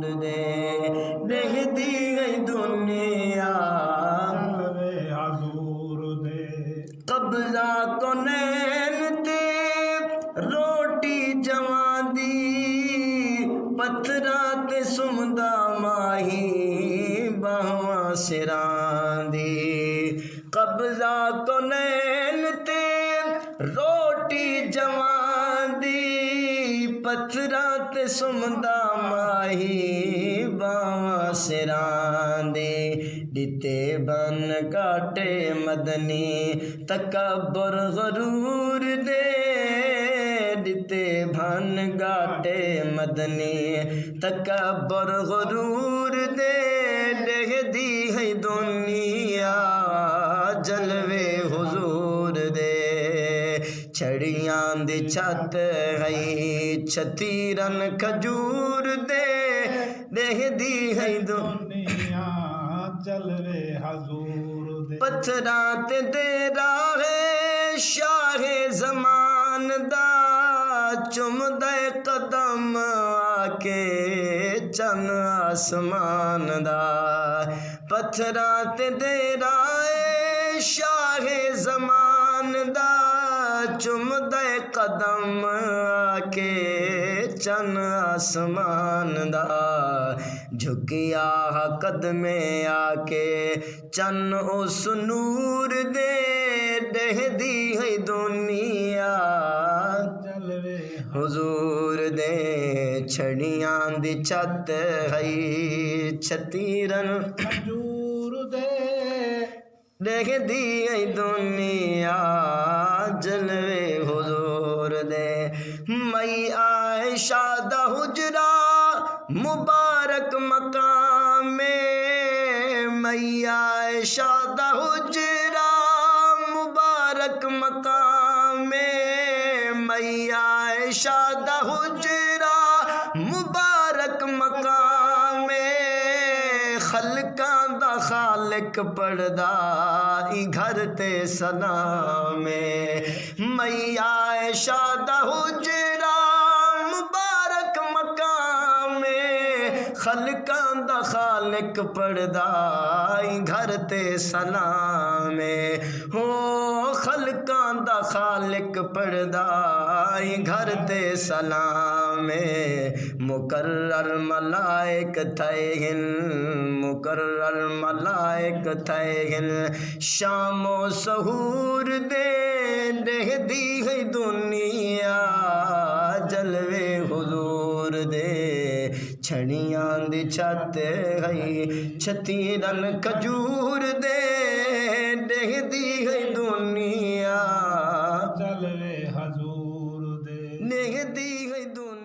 दे देखदी गई दुनिया जलवे हजूर दे कब्जा को नैन ते रोटी जमा दी पत्थरा ते सुमदा माही बाहवा सिरां दी कब्जा को नैन ते रोटी जमा दी पत्थरा ते सुमदा माही बाहवा सिरां दे दिते बन काटे मदनी तकबर गरूर दे दिते भन गाटे मदनी तकबर गरूर दे देखदी है दुनिया जलवे हुजूर दे छड़ियां दी छत है छतीरन खजूर दे देखदी है दुनिया जलवे हजूर दे पत्थरां ते तेरा है शाहे ज़मान दा चुमदे कदम आके चन आसमान दा पत्थरां ते तेरा है शाहे ज़मान दा चुमदे कदम आके चन आसमान दा झुकिया कदमे आके चन उस नूर दे देखदी है दुनिया जलवे हुजूर दे छड़ियां दी छत है छतीरन हजूर दे देखदी है दुनिया जलवे हुजूर दे मई आयशा दा हुजरा मुबारक मकाम में मई आयशा दा हुजरा मुबारक मकाम में मई आयशा दा हुजरा मुबारक मकाम में खलकां दा खालिक पढ़दा ई घर ते सलाम मई आयशा दा हुजरा मुबारक मकाम में खलकां दा खालिक पढ़दा ई घर ते सलाम हो खलकां दा खालिक पढ़दा ई घर ते सलाम मुकर्रर मलाइक थैहिन मुकर्रर मलाइक थैहिन शामो सहूर दे देखदी है दुनिया जलवे हुजूर दे छड़ियां दी छत है छतीरन खजूर दे देखदी है दुनिया जलवे हजूर दे देखदी है दुनिया।